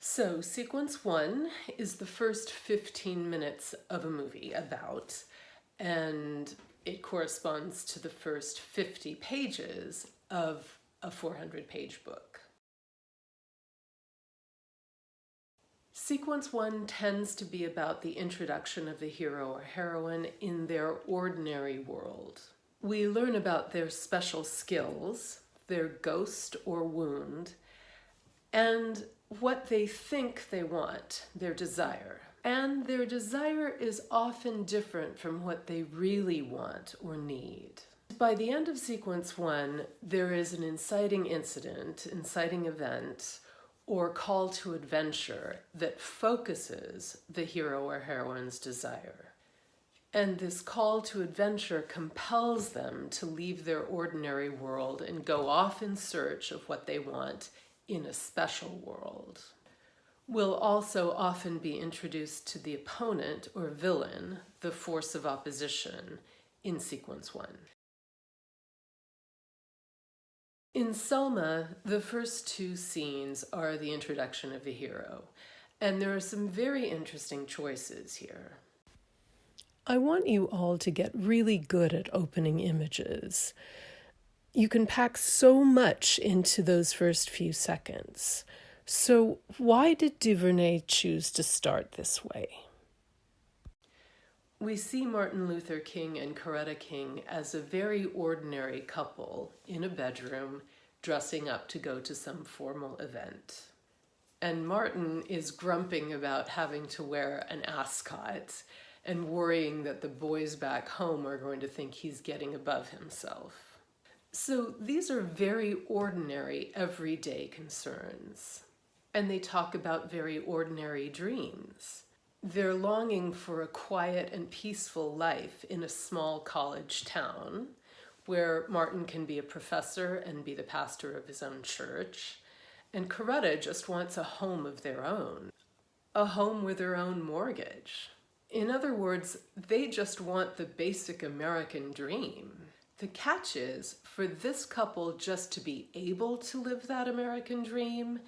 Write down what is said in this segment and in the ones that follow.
So, sequence one is the first 15 minutes of a movie about, and it corresponds to the first 50 pages of a 400-page book. Sequence one tends to be about the introduction of the hero or heroine in their ordinary world. We learn about their special skills, their ghost or wound, and what they think they want, their desire. And their desire is often different from what they really want or need. By the end of sequence one, there is an inciting incident, inciting event, or call to adventure that focuses the hero or heroine's desire. And this call to adventure compels them to leave their ordinary world and go off in search of what they want in a special world. We'll also often be introduced to the opponent or villain, the force of opposition, in sequence one. In Selma, the first two scenes are the introduction of the hero, and there are some very interesting choices here. I want you all to get really good at opening images. You can pack so much into those first few seconds. So why did DuVernay choose to start this way? We see Martin Luther King and Coretta King as a very ordinary couple in a bedroom dressing up to go to some formal event. And Martin is grumping about having to wear an ascot and worrying that the boys back home are going to think he's getting above himself. So these are very ordinary, everyday concerns. And they talk about very ordinary dreams. They're longing for a quiet and peaceful life in a small college town where Martin can be a professor and be the pastor of his own church. And Coretta just wants a home of their own, a home with their own mortgage. In other words, they just want the basic American dream. The catch is, for this couple just to be able to live that American dream,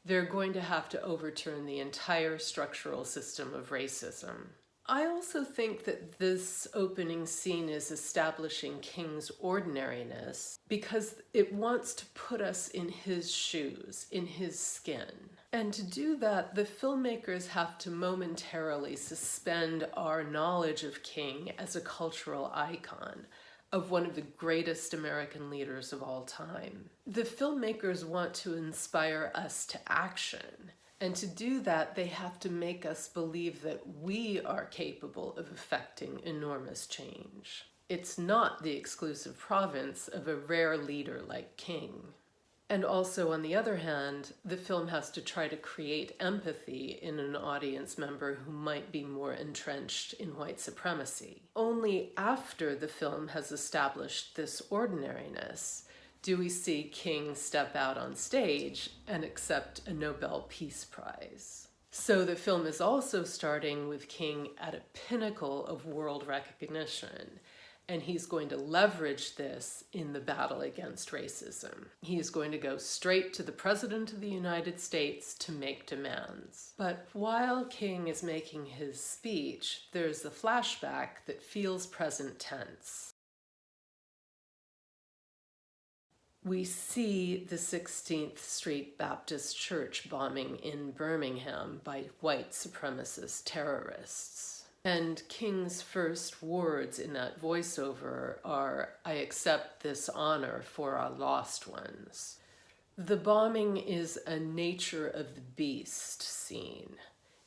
they're going to have to overturn the entire structural system of racism. I also think that this opening scene is establishing King's ordinariness because it wants to put us in his shoes, in his skin. And to do that, the filmmakers have to momentarily suspend our knowledge of King as a cultural icon, of one of the greatest American leaders of all time. The filmmakers want to inspire us to action, and to do that, they have to make us believe that we are capable of effecting enormous change. It's not the exclusive province of a rare leader like King. And also, on the other hand, the film has to try to create empathy in an audience member who might be more entrenched in white supremacy. Only after the film has established this ordinariness do we see King step out on stage and accept a Nobel Peace Prize. So the film is also starting with King at a pinnacle of world recognition, and he's going to leverage this in the battle against racism. He's going to go straight to the President of the United States to make demands. But while King is making his speech, there's a flashback that feels present tense. We see the 16th Street Baptist Church bombing in Birmingham by white supremacist terrorists. And King's first words in that voiceover are, "I accept this honor for our lost ones." The bombing is a nature of the beast scene.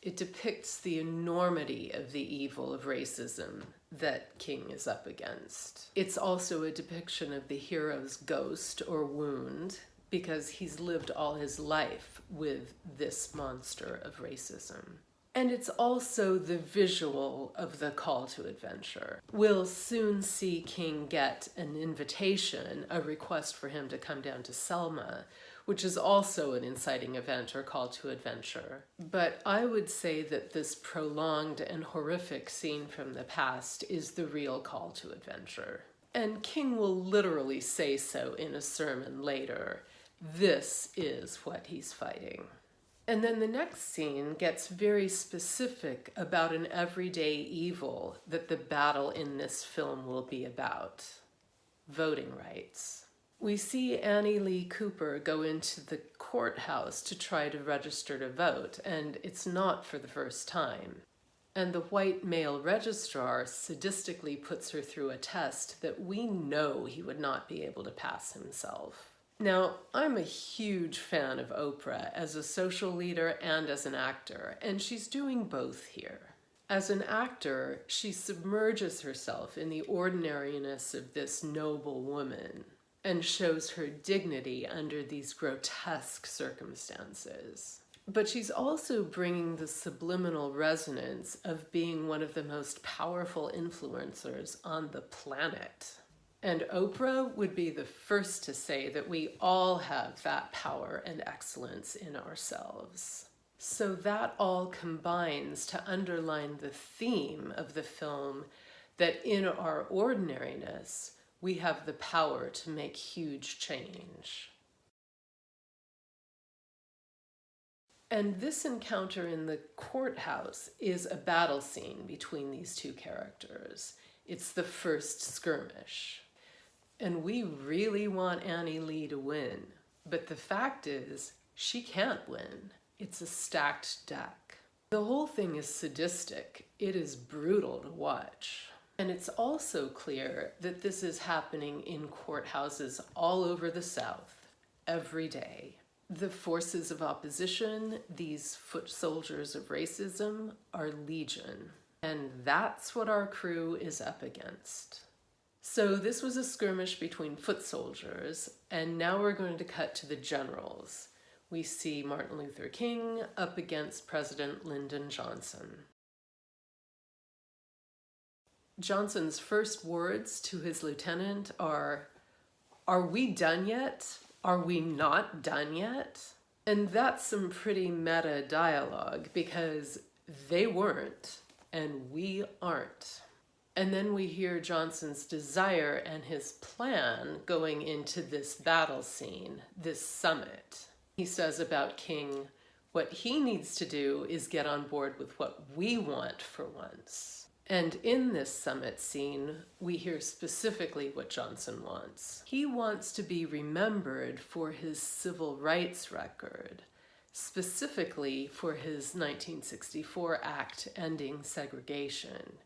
It depicts the enormity of the evil of racism that King is up against. It's also a depiction of the hero's ghost or wound, because he's lived all his life with this monster of racism. And it's also the visual of the call to adventure. We'll soon see King get an invitation, a request for him to come down to Selma, which is also an inciting event or call to adventure. But I would say that this prolonged and horrific scene from the past is the real call to adventure. And King will literally say so in a sermon later. This is what he's fighting. And then the next scene gets very specific about an everyday evil that the battle in this film will be about: voting rights. We see Annie Lee Cooper go into the courthouse to try to register to vote, and it's not for the first time. And the white male registrar sadistically puts her through a test that we know he would not be able to pass himself. Now, I'm a huge fan of Oprah as a social leader and as an actor, and she's doing both here. As an actor, she submerges herself in the ordinariness of this noble woman and shows her dignity under these grotesque circumstances. But she's also bringing the subliminal resonance of being one of the most powerful influencers on the planet. And Oprah would be the first to say that we all have that power and excellence in ourselves. So that all combines to underline the theme of the film, that in our ordinariness, we have the power to make huge change. And this encounter in the courthouse is a battle scene between these two characters. It's the first skirmish. And we really want Annie Lee to win. But the fact is, she can't win. It's a stacked deck. The whole thing is sadistic. It is brutal to watch. And it's also clear that this is happening in courthouses all over the South, every day. The forces of opposition, these foot soldiers of racism, are legion. And that's what our crew is up against. So this was a skirmish between foot soldiers, and now we're going to cut to the generals. We see Martin Luther King up against President Lyndon Johnson. Johnson's first words to his lieutenant are we done yet? Are we not done yet? And that's some pretty meta dialogue, because they weren't and we aren't. And then we hear Johnson's desire and his plan going into this battle scene, this summit. He says about King, what he needs to do is get on board with what we want for once. And in this summit scene, we hear specifically what Johnson wants. He wants to be remembered for his civil rights record, specifically for his 1964 act ending segregation.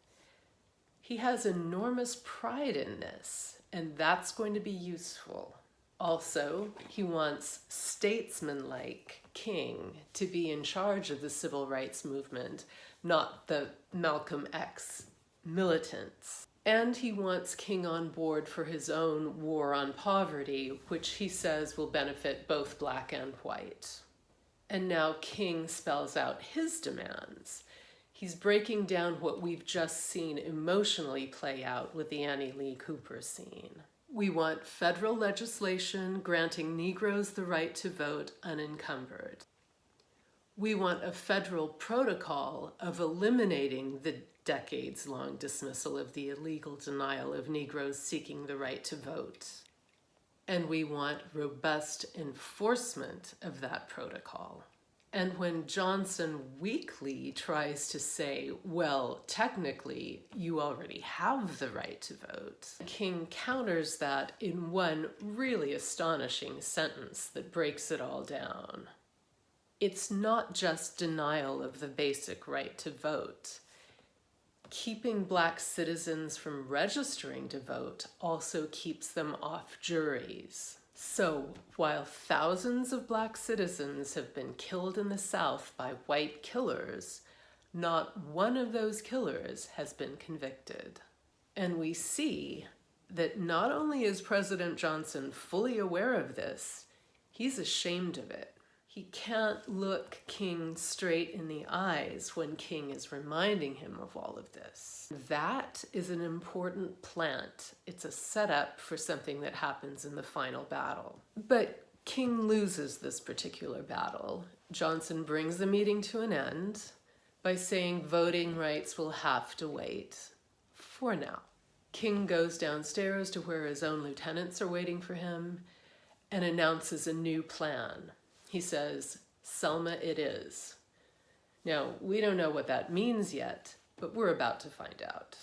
He has enormous pride in this, and that's going to be useful. Also, he wants statesman-like King to be in charge of the civil rights movement, not the Malcolm X militants. And he wants King on board for his own war on poverty, which he says will benefit both black and white. And now King spells out his demands. He's breaking down what we've just seen emotionally play out with the Annie Lee Cooper scene. We want federal legislation granting Negroes the right to vote unencumbered. We want a federal protocol of eliminating the decades-long dismissal of the illegal denial of Negroes seeking the right to vote. And we want robust enforcement of that protocol. And when Johnson weakly tries to say, well, technically, you already have the right to vote, King counters that in one really astonishing sentence that breaks it all down. It's not just denial of the basic right to vote. Keeping black citizens from registering to vote also keeps them off juries. So, while thousands of black citizens have been killed in the South by white killers, not one of those killers has been convicted. And we see that not only is President Johnson fully aware of this, he's ashamed of it. He can't look King straight in the eyes when King is reminding him of all of this. That is an important plant. It's a setup for something that happens in the final battle. But King loses this particular battle. Johnson brings the meeting to an end by saying voting rights will have to wait for now. King goes downstairs to where his own lieutenants are waiting for him and announces a new plan. He says, Selma it is. Now, we don't know what that means yet, but we're about to find out.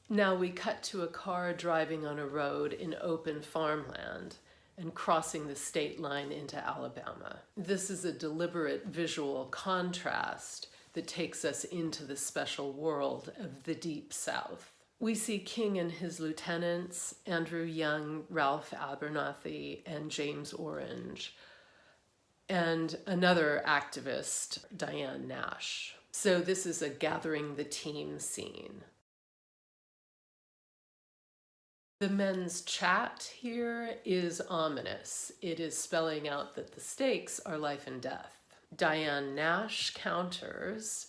Now we cut to a car driving on a road in open farmland and crossing the state line into Alabama. This is a deliberate visual contrast that takes us into the special world of the Deep South. We see King and his lieutenants, Andrew Young, Ralph Abernathy, and James Orange, and another activist, Diane Nash. So this is a gathering the team scene. The men's chat here is ominous. It is spelling out that the stakes are life and death. Diane Nash counters,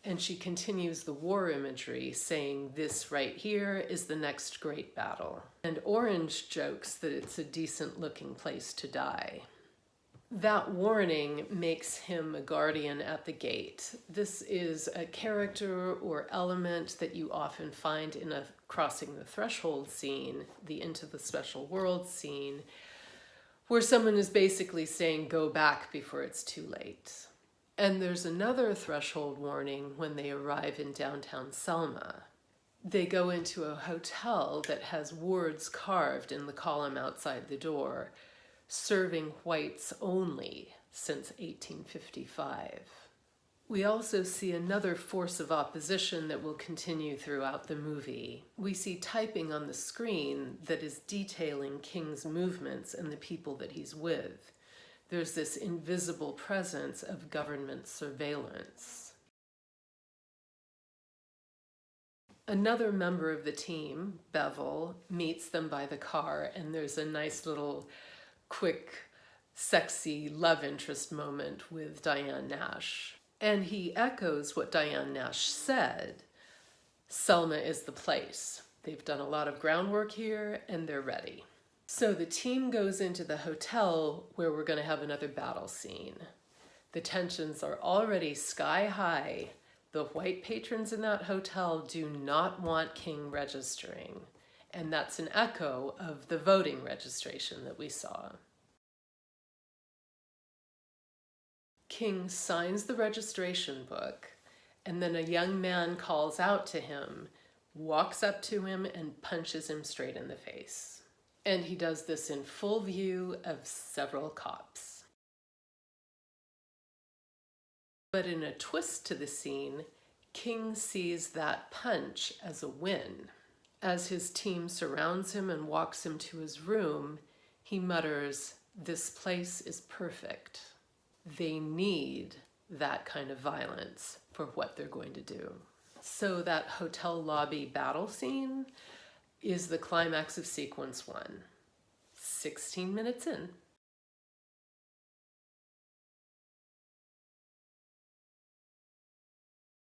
and she continues the war imagery, saying this right here is the next great battle. And Orange jokes that it's a decent looking place to die. That warning makes him a guardian at the gate. This is a character or element that you often find in a crossing the threshold scene, the into the special world scene, where someone is basically saying, go back before it's too late. And there's another threshold warning when they arrive in downtown Selma. They go into a hotel that has words carved in the column outside the door, serving whites only since 1855. We also see another force of opposition that will continue throughout the movie. We see typing on the screen that is detailing King's movements and the people that he's with. There's this invisible presence of government surveillance. Another member of the team, Bevel, meets them by the car, and there's a nice little quick, sexy love interest moment with Diane Nash. And he echoes what Diane Nash said. Selma is the place. They've done a lot of groundwork here, and they're ready. So the team goes into the hotel where we're going to have another battle scene. The tensions are already sky high. The white patrons in that hotel do not want King registering. And that's an echo of the voting registration that we saw. King signs the registration book, and then a young man calls out to him, walks up to him, and punches him straight in the face. And he does this in full view of several cops. But in a twist to the scene, King sees that punch as a win. As his team surrounds him and walks him to his room, he mutters, "This place is perfect." They need that kind of violence for what they're going to do. So that hotel lobby battle scene is the climax of sequence 1. 16 minutes in.